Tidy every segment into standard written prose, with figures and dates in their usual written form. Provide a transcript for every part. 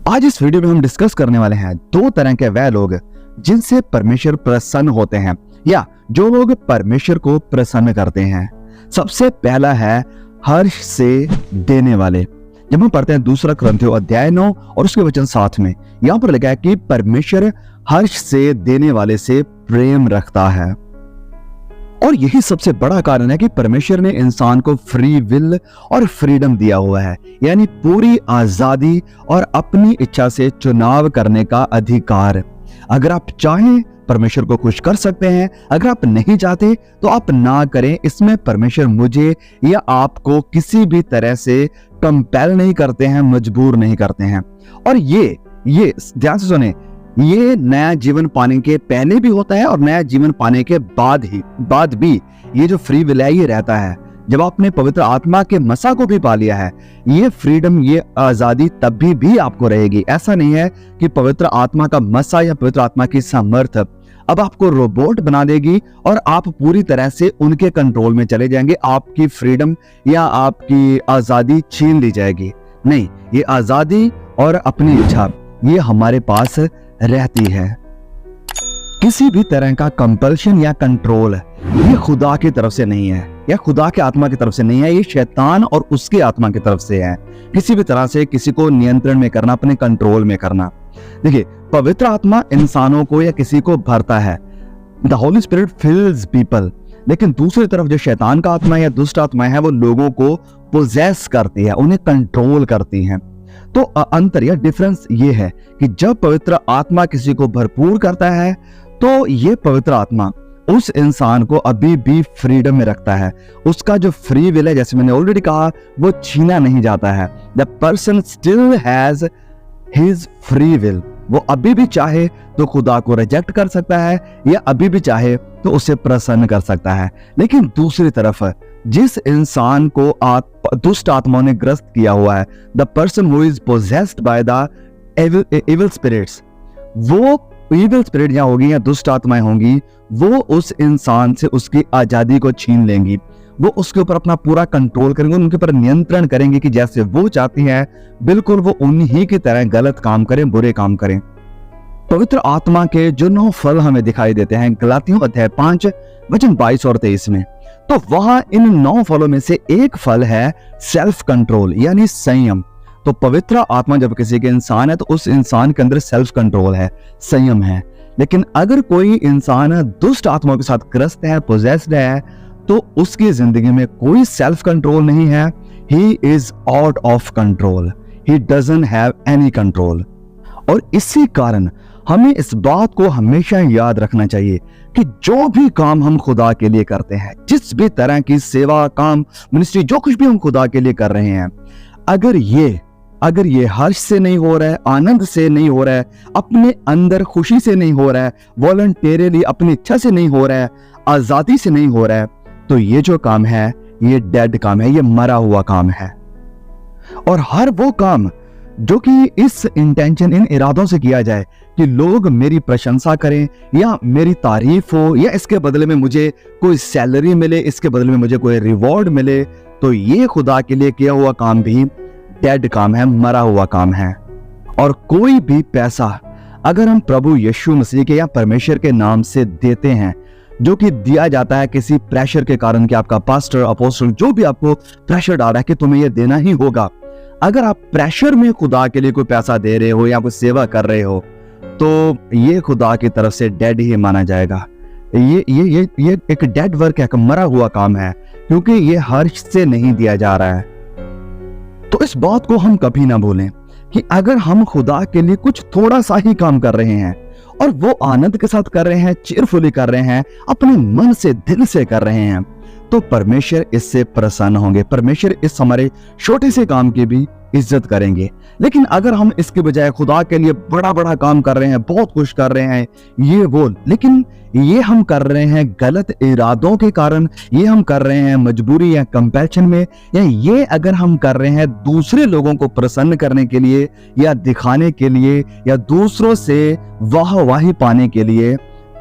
आज इस वीडियो में हम डिस्कस करने वाले हैं दो तरह के वह लोग जिनसे परमेश्वर प्रसन्न होते हैं या जो लोग परमेश्वर को प्रसन्न करते हैं। सबसे पहला है हर्ष से देने वाले। जब हम पढ़ते हैं दूसरा कुरिन्थियों अध्याय 9 और उसके वचन 7 में यहाँ पर लिखा है कि परमेश्वर हर्ष से देने वाले से प्रेम रखता है। और यही सबसे बड़ा कारण है कि परमेश्वर ने इंसान को फ्री विल और फ्रीडम दिया हुआ है, यानी पूरी आजादी और अपनी इच्छा से चुनाव करने का अधिकार। अगर आप चाहें परमेश्वर को खुश कर सकते हैं, अगर आप नहीं चाहते तो आप ना करें। इसमें परमेश्वर मुझे या आपको किसी भी तरह से कंपेल नहीं करते हैं, मजबूर नहीं करते हैं। और ये ध्यान से सुने, ये नया जीवन पाने के पहले भी होता है और नया जीवन पाने के बाद भी ये जो फ्री विल है ये रहता है। जब आपने पवित्र आत्मा के मसा को भी पा लिया है, ये फ्रीडम, ये आजादी तब भी आपको रहेगी। ऐसा नहीं है कि पवित्र आत्मा का मसा या पवित्र आत्मा की सामर्थ अब आपको रोबोट बना देगी और आप पूरी तरह से उनके कंट्रोल में चले जाएंगे, आपकी फ्रीडम या आपकी आजादी छीन ली जाएगी। नहीं, ये आजादी और अपनी इच्छा ये हमारे पास रहती है। किसी भी तरह का कंपल्शन या कंट्रोल ये खुदा की तरफ से नहीं है या खुदा के आत्मा की तरफ से नहीं है, ये शैतान और उसकी आत्मा की तरफ से है। किसी भी तरह से किसी को नियंत्रण में करना, अपने कंट्रोल में करना। देखिए, पवित्र आत्मा इंसानों को या किसी को भरता है, द होली स्पिरिट फिल्स पीपल। लेकिन दूसरी तरफ जो शैतान का आत्मा या दुष्ट आत्मा है वो लोगों को पोजेस करती है, उन्हें कंट्रोल करती है। तो अंतर या डिफरेंस ये है कि जब पवित्र आत्मा किसी को भरपूर करता है तो ये पवित्र आत्मा उस इंसान को अभी भी फ्रीडम में रखता है। उसका जो फ्री विल है, जैसे मैंने ऑलरेडी कहा, वो छीना नहीं जाता है। The person still has his free will. वो अभी भी चाहे तो खुदा को रिजेक्ट कर सकता है या अभी भी चाहे तो उसे प्रसन्न कर सकता है। लेकिन दूसरी तरफ जिस इंसान को दुष्ट आत्माओं ने ग्रस्त किया हुआ है, the person who is possessed by the evil spirits, वो इविल स्पिरिट या होगी या दुष्ट आत्माएं होंगी, वो उस इंसान से उसकी आजादी को छीन लेंगी। वो उसके ऊपर अपना पूरा कंट्रोल करेंगे, उनके ऊपर नियंत्रण करेंगे कि जैसे वो चाहती हैं बिल्कुल वो उन्हीं की तरह गलत काम करें, बुरे काम करें। पवित्र आत्मा के जो 9 फल हमें दिखाई देते हैं गलातियों अध्याय 5 वचन 22 और 23 में, तो वहां इन 9 फलों में से एक फल है सेल्फ कंट्रोल यानी संयम। तो पवित्र आत्मा जब किसी के इंसान है तो उस इंसान के अंदर सेल्फ कंट्रोल है, संयम है। लेकिन अगर कोई इंसान दुष्ट आत्माओं के साथ ग्रस्त है, पोजेस्ड है, तो उसकी जिंदगी में कोई सेल्फ कंट्रोल नहीं है। He is out of control, he doesn't have any control. और इसी कारण हमें इस बात को हमेशा याद रखना चाहिए कि जो भी काम हम खुदा के लिए करते हैं, जिस भी तरह की सेवा, काम, मिनिस्ट्री, जो कुछ भी हम खुदा के लिए कर रहे हैं, अगर ये हर्ष से नहीं हो रहा है, आनंद से नहीं हो रहा है, अपने अंदर खुशी से नहीं हो रहा है, वॉलंटियरली अपनी इच्छा से नहीं हो रहा है, आजादी से नहीं हो रहा है, तो ये जो काम है ये डेड काम है, ये मरा हुआ काम है। और हर वो काम जो कि इस इंटेंशन, इन इरादों से किया जाए कि लोग मेरी प्रशंसा करें या मेरी तारीफ हो या इसके बदले में मुझे कोई सैलरी मिले, इसके बदले में मुझे कोई रिवॉर्ड मिले, तो ये खुदा के लिए किया हुआ काम भी डेड काम है, मरा हुआ काम है। और कोई भी पैसा अगर हम प्रभु यीशु मसीह के या परमेश्वर के नाम से देते हैं, जो कि दिया जाता है किसी प्रेशर के कारण कि आपका पास्टर, अपोस्टल, जो भी आपको प्रेशर डाल रहा है कि तुम्हें ये देना ही होगा, अगर आप प्रेशर में खुदा के लिए कोई पैसा दे रहे हो या कोई सेवा कर रहे हो, तो ये खुदा की तरफ से डेड ही माना जाएगा। ये एक डेड वर्क है, मरा हुआ काम है, क्योंकि ये हर्ष से नहीं दिया जा रहा है। तो इस बात को हम कभी ना भूलें कि अगर हम खुदा के लिए कुछ थोड़ा सा ही काम कर रहे हैं और वो आनंद के साथ कर रहे हैं, चीयरफुली कर रहे हैं, अपने मन से, दिल से कर रहे हैं, तो परमेश्वर इससे प्रसन्न होंगे। परमेश्वर इस हमारे छोटे से काम की भी इज्जत करेंगे। लेकिन अगर हम इसके बजाय खुदा के लिए बड़ा बड़ा काम कर रहे हैं, बहुत कुछ कर रहे हैं, ये वो, लेकिन ये हम कर रहे हैं गलत इरादों के कारण, ये हम कर रहे हैं मजबूरी या कंपैशन में, या ये अगर हम कर रहे हैं दूसरे लोगों को प्रसन्न करने के लिए या दिखाने के लिए या दूसरों से वाहवाही पाने के लिए,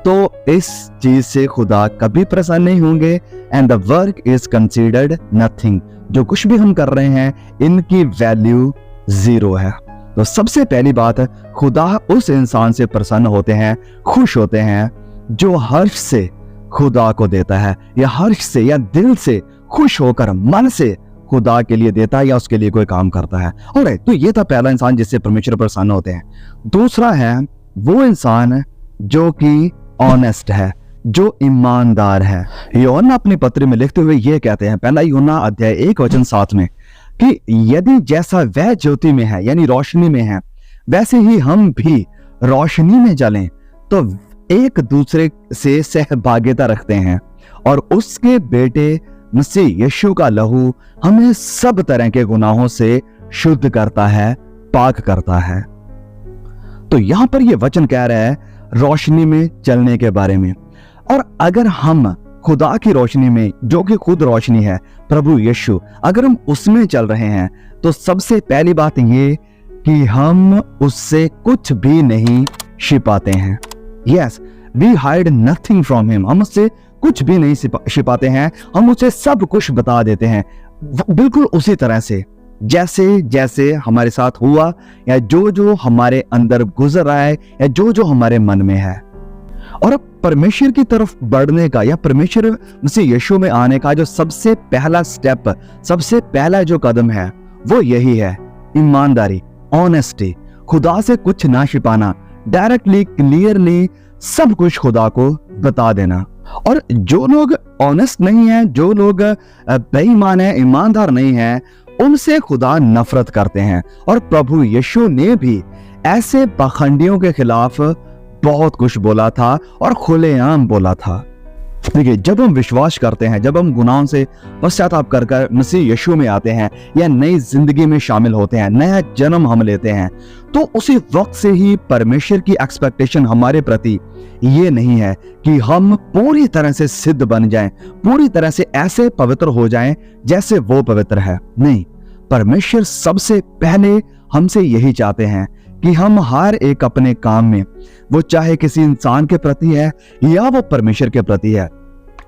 तो इस चीज से खुदा कभी प्रसन्न नहीं होंगे। And the work is considered nothing. जो कुछ भी हम कर रहे हैं इनकी वैल्यू 0 है। तो सबसे पहली बात, खुदा उस इंसान से प्रसन्न होते हैं, खुश होते हैं जो हर्ष से खुदा को देता है, या हर्ष से या दिल से खुश होकर मन से खुदा के लिए देता है या उसके लिए कोई काम करता है। और तो ये था पहला इंसान जिससे परमेश्वर प्रसन्न होते हैं। दूसरा है वो इंसान जो कि ऑनेस्ट है, जो ईमानदार है। यूहन्ना अपनी पत्री में लिखते हुए ये कहते हैं, पहला यूहन्ना अध्याय 1:7 में, कि यदि जैसा वह ज्योति में है यानी रोशनी में है, वैसे ही हम भी रोशनी में चलें तो एक दूसरे से सहभागिता रखते हैं, और उसके बेटे मसीह यीशु का लहू हमें सब तरह के गुनाहों से शुद्ध करता है, पाक करता है। तो यहां पर यह वचन कह रहा है रोशनी में चलने के बारे में। और अगर हम खुदा की रोशनी में, जो कि खुद रोशनी है, प्रभु यीशु, अगर हम उसमें चल रहे हैं, तो सबसे पहली बात ये कि हम उससे कुछ भी नहीं छिपाते हैं। Yes, we hide nothing from him. हम उससे कुछ भी नहीं छिपाते हैं, हम उसे सब कुछ बता देते हैं, बिल्कुल उसी तरह से जैसे जैसे हमारे साथ हुआ, या जो जो हमारे अंदर गुजर रहा है, या जो जो हमारे मन में है। और अब परमेश्वर की तरफ बढ़ने का, या परमेश्वर मसीह यीशु में आने का जो सबसे पहला स्टेप, सबसे पहला जो कदम है, वो यही है, ईमानदारी, ऑनेस्टी। खुदा से कुछ ना छिपाना, डायरेक्टली क्लियरली सब कुछ खुदा को बता देना। और जो लोग ऑनेस्ट नहीं है, जो लोग बेईमान है, ईमानदार नहीं है, उनसे खुदा नफरत करते हैं। और प्रभु यीशु ने भी ऐसे पाखंडियों के खिलाफ बहुत कुछ बोला था और खुलेआम बोला था। देखिए, जब हम विश्वास करते हैं, जब हम गुनाहों से पश्चाताप कर मसीह यीशु में आते हैं, या नई जिंदगी में शामिल होते हैं, नया जन्म हम लेते हैं, तो उसी वक्त से ही परमेश्वर की एक्सपेक्टेशन हमारे प्रति ये नहीं है कि हम पूरी तरह से सिद्ध बन जाएं, पूरी तरह से ऐसे पवित्र हो जाएं जैसे वो पवित्र है। नहीं, परमेश्वर सबसे पहले हमसे यही चाहते हैं कि हम हर एक अपने काम में, वो चाहे किसी इंसान के प्रति है या वो परमेश्वर के प्रति है,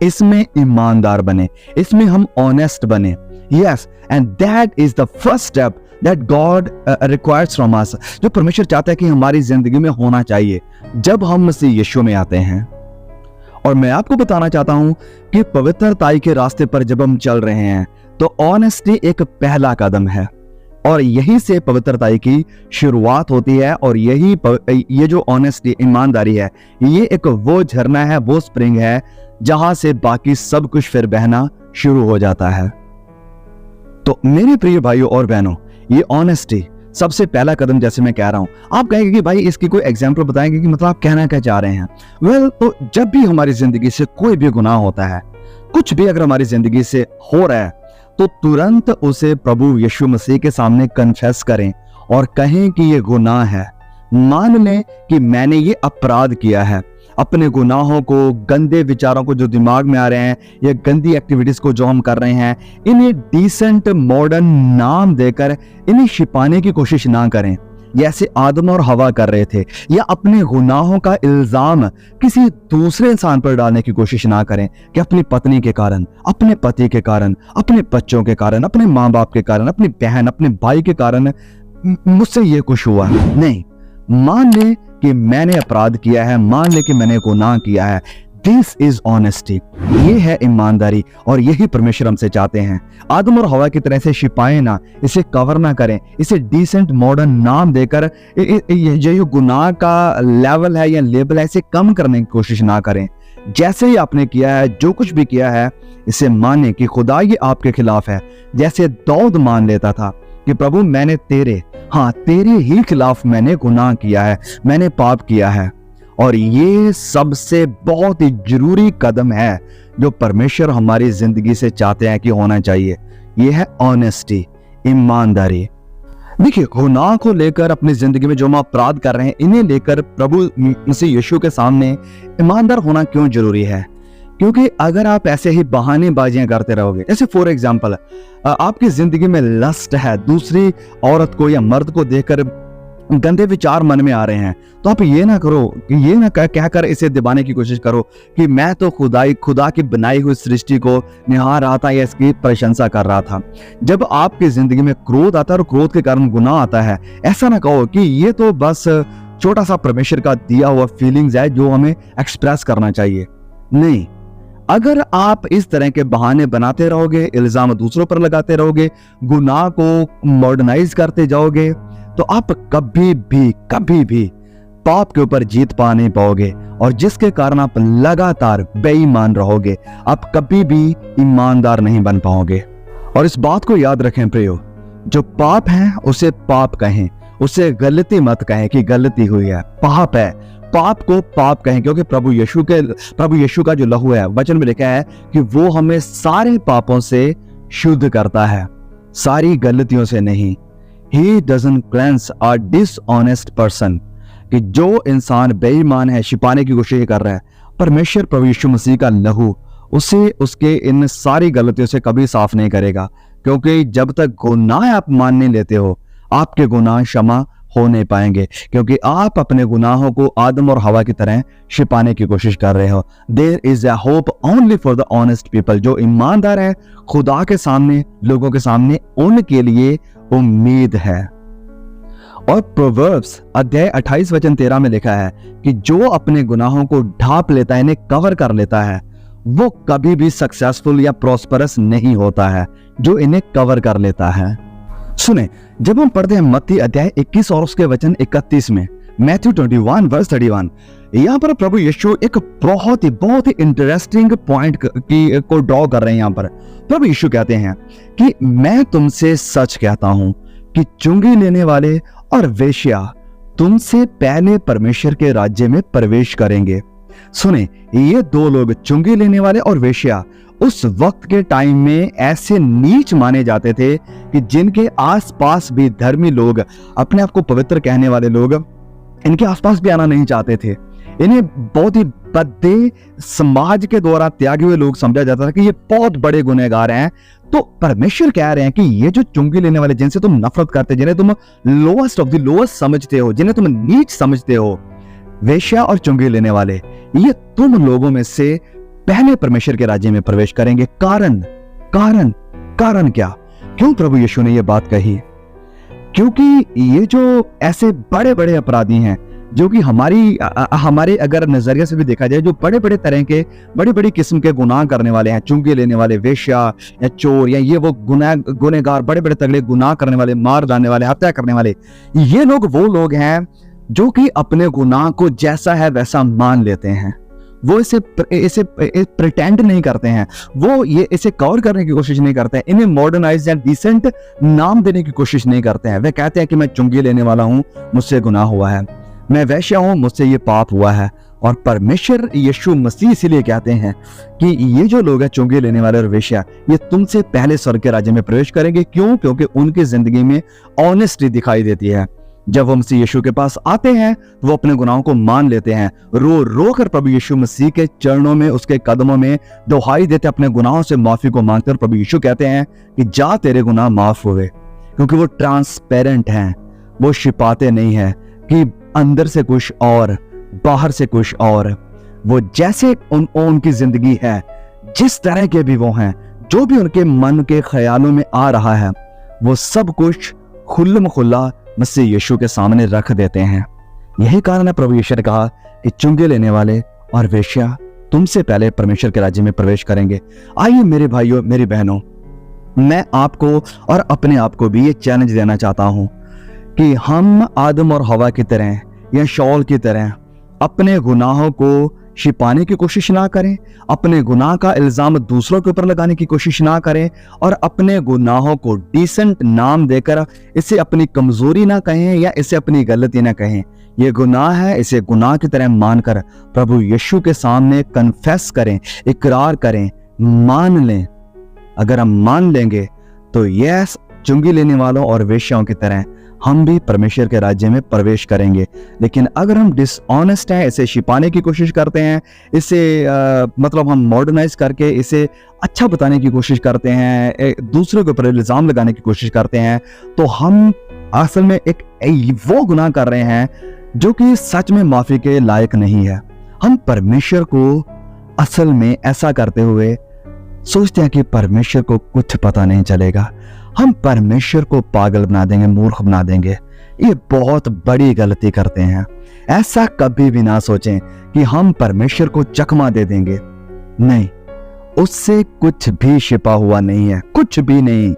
इसमें ईमानदार बने, इसमें हम ऑनेस्ट बने। Yes, and that is the first step that God requires from us, जो परमेश्वर चाहता है कि हमारी जिंदगी में होना चाहिए जब हम मसीह यीशु में आते हैं। और मैं आपको बताना चाहता हूं कि पवित्रताई के रास्ते पर जब हम चल रहे हैं, तो ऑनेस्टी एक पहला कदम है, और यही से पवित्रताई की शुरुआत होती है। और ये जो ऑनेस्टी, ईमानदारी है, ये एक वो झरना है, वो स्प्रिंग है जहां से बाकी सब कुछ फिर बहना शुरू हो जाता है। तो मेरे प्रिय भाइयों और बहनों, ये ऑनेस्टी सबसे पहला कदम, जैसे मैं कह रहा हूं। आप कहेंगे कि भाई इसकी कोई एग्जाम्पल बताएंगे कि मतलब आप कहना क्या चाह रहे हैं। वेल, तो जब भी हमारी जिंदगी से कोई भी गुनाह होता है, कुछ भी अगर हमारी जिंदगी से हो रहा है, तो तुरंत उसे प्रभु यीशु मसीह के सामने कन्फेस करें और कहें कि ये गुनाह है। मान लें कि मैंने ये अपराध किया है, अपने गुनाहों को, गंदे विचारों को जो दिमाग में आ रहे हैं, या गंदी एक्टिविटीज को जो हम कर रहे हैं, इन्हें डिसेंट मॉडर्न नाम देकर इन्हें छिपाने की कोशिश ना करें जैसे आदम और हवा कर रहे थे, या अपने गुनाहों का इल्जाम किसी दूसरे इंसान पर डालने की कोशिश ना करें कि अपनी पत्नी के कारण, अपने पति के कारण, अपने बच्चों के कारण, अपने माँ बाप के कारण, अपनी बहन, अपने भाई के कारण मुझसे ये कुछ हुआ। नहीं, मान ले कि मैंने अपराध किया है, मान ले कि मैंने गुनाह किया है। दिस इज ऑनेस्टी, ये है ईमानदारी, और यही परमेश्वर हमसे चाहते हैं। आदम और हवा की तरह से छिपाएं ना, इसे कवर ना करें, इसे डिसेंट मॉडर्न नाम देकर ये गुनाह का लेवल है या लेबल है, इसे कम करने की कोशिश ना करें। जैसे ही आपने किया है, जो कुछ भी किया है, इसे माने कि खुदा ये आपके खिलाफ है। जैसे दाऊद मान लेता था कि प्रभु मैंने तेरे ही खिलाफ मैंने गुनाह किया है, मैंने पाप किया है। और ये सबसे बहुत ही जरूरी कदम है जो परमेश्वर हमारी जिंदगी से चाहते हैं कि होना चाहिए। ये है ऑनेस्टी, ईमानदारी। देखिए, गुनाह को लेकर अपनी जिंदगी में जो हम अपराध कर रहे हैं, इन्हें लेकर प्रभु मसीह यीशु के सामने ईमानदार होना क्यों जरूरी है? क्योंकि अगर आप ऐसे ही बहानेबाजियां करते रहोगे, जैसे फॉर एग्जांपल आपकी जिंदगी में लस्ट है, दूसरी औरत को या मर्द को देखकर गंदे विचार मन में आ रहे हैं, तो आप ये ना करो कि ये ना कहकर इसे दबाने की कोशिश करो कि मैं तो खुदा की बनाई हुई सृष्टि को निहार रहा था या इसकी प्रशंसा कर रहा था। जब आपकी जिंदगी में क्रोध आता है और क्रोध के कारण गुनाह आता है, ऐसा ना कहो कि ये तो बस छोटा सा परमेश्वर का दिया हुआ फीलिंग्स है जो हमें एक्सप्रेस करना चाहिए। नहीं, अगर आप इस तरह के बहाने बनाते रहोगे, इल्जाम दूसरों पर लगाते रहोगे, गुनाह को मॉडर्नाइज करते जाओगे, तो आप कभी भी पाप के ऊपर जीत पा नहीं पाओगे, और जिसके कारण आप लगातार बेईमान रहोगे, आप कभी भी ईमानदार नहीं बन पाओगे। और इस बात को याद रखें प्रियो, जो पाप है उसे पाप कहें, उसे गलती मत कहें कि गलती हुई है, पाप है, पाप को पाप कहें, क्योंकि प्रभु यीशु का जो लहू है, वचन में लिखा है कि वो हमें सारे पापों से शुद्ध करता है, सारी गलतियों से नहीं। He doesn't cleanse a dishonest person, कि जो इंसान बेईमान है, छिपाने की कोशिश कर रहा है, परमेश्वर प्रभु यीशु मसीह का लहू उसे उसके इन सारी गलतियों से कभी साफ नहीं करेगा, क्योंकि जब तक गुनाह आप मान नहीं लेते हो, आपके गुनाह क्षमा हो नहीं पाएंगे, क्योंकि आप अपने गुनाहों को आदम और हवा की तरह छिपाने की कोशिश कर रहे हो। There is a hope only for the honest people, जो ईमानदार है खुदा के सामने, लोगों के सामने, उनके लिए उम्मीद है। और प्रोवर्ब्स अध्याय 28 वचन 13 में लिखा है कि जो अपने गुनाहों को ढांप लेता है, इन्हें कवर कर लेता है, वो कभी भी सक्सेसफुल या प्रॉस्परस नहीं होता है, जो इन्हें कवर कर लेता है। सुने, जब हम पढ़ते हैं मत्ती अध्याय 21 और उसके वचन 31 में, मैथ्यू 21 वर्स 31, यहाँ पर प्रभु यीशु एक बहुत ही इंटरेस्टिंग पॉइंट को ड्रॉ कर रहे हैं। यहाँ पर प्रभु यीशु कहते हैं कि मैं तुमसे सच कहता हूं कि चुंगी लेने वाले और वेश्या तुमसे पहले परमेश्वर के राज्य में प्रवेश करेंगे। सुने, ये दो लोग, चुंगी लेने वाले और वेश्या, उस वक्त के टाइम में ऐसे नीच माने जाते थे कि जिनके आसपास भी धर्मी लोग, अपने आप को पवित्र कहने वाले लोग, इनके आसपास भी आना नहीं चाहते थे। इन्हें बहुत ही बदे समाज के द्वारा त्यागे हुए लोग समझा जाता था कि ये बहुत बड़े गुनहगार हैं। तो परमेश्वर कह रहे हैं कि ये जो चुंगी लेने वाले, जिनसे तुम नफरत करते, जिन्हें तुम लोएस्ट ऑफ द लोएस्ट समझते हो, जिन्हें तुम नीच समझते हो, वेश्या और चुंगी लेने वाले, ये तुम लोगों में से पहले परमेश्वर के राज्य में प्रवेश करेंगे। कारण क्या? क्यों प्रभु यीशु ने यह बात कही? क्योंकि ये जो ऐसे बड़े बड़े अपराधी हैं, जो कि हमारे अगर नजरिए से भी देखा जाए, जो बड़े बड़े तरह के बड़ी किस्म के गुनाह करने वाले हैं, चुंगी लेने वाले, वेश्या या चोर, या ये वो गुनहगार, बड़े बड़े तगड़े गुनाह करने वाले, मार डालने वाले, हत्या करने वाले, ये लोग वो लोग हैं जो कि अपने गुनाह को जैसा है वैसा मान लेते हैं। वो इसे प्रिटेंड नहीं करते हैं, वो ये इसे कवर करने की कोशिश नहीं करते हैं, इन्हें मॉडर्नाइज या डिसेंट नाम देने की कोशिश नहीं करते हैं। वे कहते हैं कि मैं चुंगी लेने वाला हूं, मुझसे गुनाह हुआ है, मैं वैश्या हूं, मुझसे ये पाप हुआ है। और परमेश्वर यीशु मसीह इसीलिए कहते हैं कि ये जो लोग हैं, चुंगी लेने वाले और वेश्या, ये तुमसे पहले स्वर्ग के राज्य में प्रवेश करेंगे। क्यों? क्योंकि उनकी जिंदगी में ऑनेस्टी दिखाई देती है। जब वो मसीह यीशु के पास आते हैं तो वो अपने गुनाहों को मान लेते हैं, रो कर प्रभु यीशु मसीह के चरणों में, उसके कदमों में दुहाई देते, अपने गुनाहों से माफी को मांगते हैं। और प्रभु यीशु कहते हैं कि जा, तेरे गुनाह माफ हुए, क्योंकि वो ट्रांसपेरेंट हैं, वो छिपाते नहीं है कि अंदर से कुछ और, बाहर से कुछ और। वो जैसे उनकी जिंदगी है, जिस तरह के भी वो हैं, जो भी उनके मन के ख्यालों में आ रहा है, वो सब कुछ खुल्लम खुल्ला मसीह यीशु के सामने रख देते हैं। यही कारण है प्रभु यीशु ने कहा कि चुंगे लेने वाले और वेश्या तुमसे पहले परमेश्वर के राज्य में प्रवेश करेंगे। आइए मेरे भाइयों, मेरी बहनों, मैं आपको और अपने आप को भी ये चैलेंज देना चाहता हूं कि हम आदम और हवा की तरह या शौल की तरह अपने गुनाहों को छिपाने की कोशिश ना करें, अपने गुनाह का इल्जाम दूसरों के ऊपर लगाने की कोशिश ना करें, और अपने गुनाहों को डिसेंट नाम देकर इसे अपनी कमजोरी ना कहें या इसे अपनी गलती ना कहें। ये गुनाह है, इसे गुनाह की तरह मानकर प्रभु यीशु के सामने कन्फेस करें, इकरार करें, मान लें। अगर हम मान लेंगे तो यस, चुंगी लेने वालों और वेश्याओं की तरह हम भी परमेश्वर के राज्य में प्रवेश करेंगे। लेकिन अगर हम डिसऑनेस्ट हैं, इसे छिपाने की कोशिश करते हैं, इसे मतलब हम मॉडर्नाइज करके इसे अच्छा बताने की कोशिश करते हैं, दूसरों के ऊपर इल्जाम लगाने की कोशिश करते हैं, तो हम असल में एक वो गुनाह कर रहे हैं जो कि सच में माफी के लायक नहीं है। हम परमेश्वर को असल में ऐसा करते हुए सोचते हैं कि परमेश्वर को कुछ पता नहीं चलेगा, हम परमेश्वर को पागल बना देंगे, मूर्ख बना देंगे। ये बहुत बड़ी गलती करते हैं। ऐसा कभी भी ना सोचें कि हम परमेश्वर को चकमा दे देंगे, नहीं, उससे कुछ भी छिपा हुआ नहीं है, कुछ भी नहीं।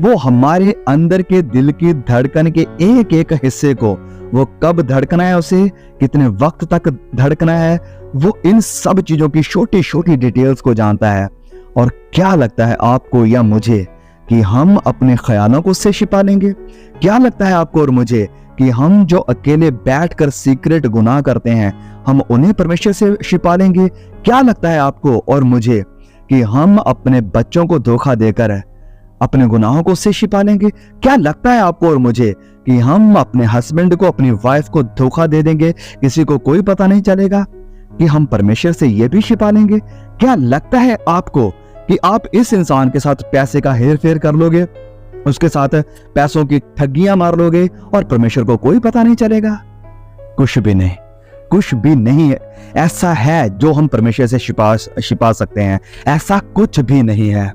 वो हमारे अंदर के दिल की धड़कन के एक एक हिस्से को, वो कब धड़कना है, उसे कितने वक्त तक धड़कना है, वो इन सब चीजों की छोटी छोटी डिटेल्स को जानता है। और क्या लगता है आपको या मुझे कि हम अपने ख्यालों को उससे छिपा लेंगे? क्या लगता है आपको और मुझे कि हम जो अकेले बैठकर सीक्रेट गुनाह करते हैं, हम उन्हें परमेश्वर से छिपा लेंगे? क्या लगता है आपको और मुझे कि हम अपने बच्चों को धोखा देकर अपने गुनाहों को उससे छिपा लेंगे? क्या लगता है आपको और मुझे कि हम अपने हस्बैंड को, अपनी वाइफ को धोखा दे देंगे, किसी को कोई पता नहीं चलेगा, कि हम परमेश्वर से ये भी छिपा लेंगे? क्या लगता है आपको कि आप इस इंसान के साथ पैसे का हेर फेर कर लोगे, उसके साथ पैसों की ठगियां मार लोगे और परमेश्वर को कोई पता नहीं चलेगा? कुछ भी नहीं, कुछ भी नहीं ऐसा है जो हम परमेश्वर से छिपा सकते हैं। ऐसा कुछ भी नहीं है।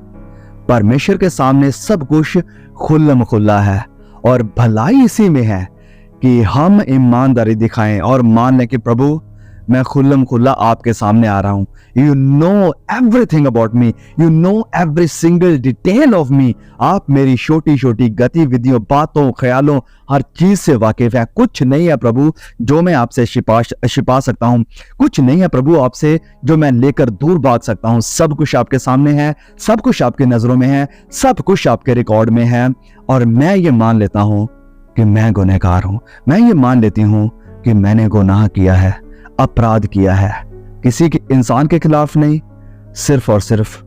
परमेश्वर के सामने सब कुछ खुल्लम खुल्ला है और भलाई इसी में है कि हम ईमानदारी दिखाएं और मान लें कि प्रभु मैं खुल्लम खुल्ला आपके सामने आ रहा हूं। You know everything about me, you know every single detail of me. आप मेरी छोटी छोटी गतिविधियों, बातों, ख्यालों, हर चीज से वाकिफ है। कुछ नहीं है प्रभु जो मैं आपसे छिपा सकता हूं, कुछ नहीं है प्रभु आपसे जो मैं लेकर दूर भाग सकता हूं। सब कुछ आपके सामने है, सब कुछ आपकी नजरों में है, सब कुछ आपके रिकॉर्ड में है। और मैं ये मान लेता हूं कि मैं गुनहगार हूं, मैं ये मान लेती हूं कि मैंने गुनाह किया है, अपराध किया है, किसी के इंसान के खिलाफ नहीं, सिर्फ और सिर्फ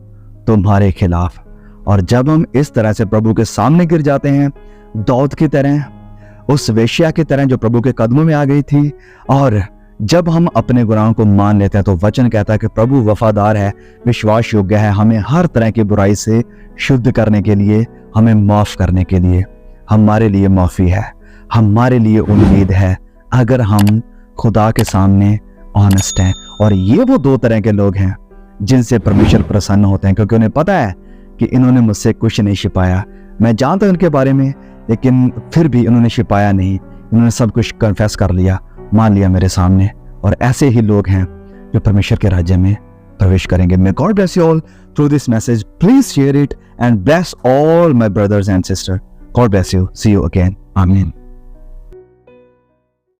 तुम्हारे खिलाफ। और जब हम इस तरह से प्रभु के सामने गिर जाते हैं, दाऊद की तरह, उस वेश्या की तरह जो प्रभु के कदमों में आ गई थी, और जब हम अपने गुनाहों को मान लेते हैं तो वचन कहता है कि प्रभु वफादार है, विश्वास योग्य है, हमें हर तरह की बुराई से शुद्ध करने के लिए, हमें माफ करने के लिए। हमारे लिए माफी है, हमारे लिए उम्मीद है, अगर हम खुदा के सामने ऑनेस्ट हैं। और ये वो दो तरह के लोग हैं जिनसे परमेश्वर प्रसन्न होते हैं, क्योंकि उन्हें पता है कि इन्होंने मुझसे कुछ नहीं छिपाया। मैं जानता हूं उनके बारे में, लेकिन फिर भी इन्होंने छिपाया नहीं, इन्होंने सब कुछ कन्फेस कर लिया, मान लिया मेरे सामने। और ऐसे ही लोग हैं जो परमेश्वर के राज्य में प्रवेश करेंगे। May God bless you all through this message. Please share it and bless all my brothers and sisters. God bless you. See you again. Amen.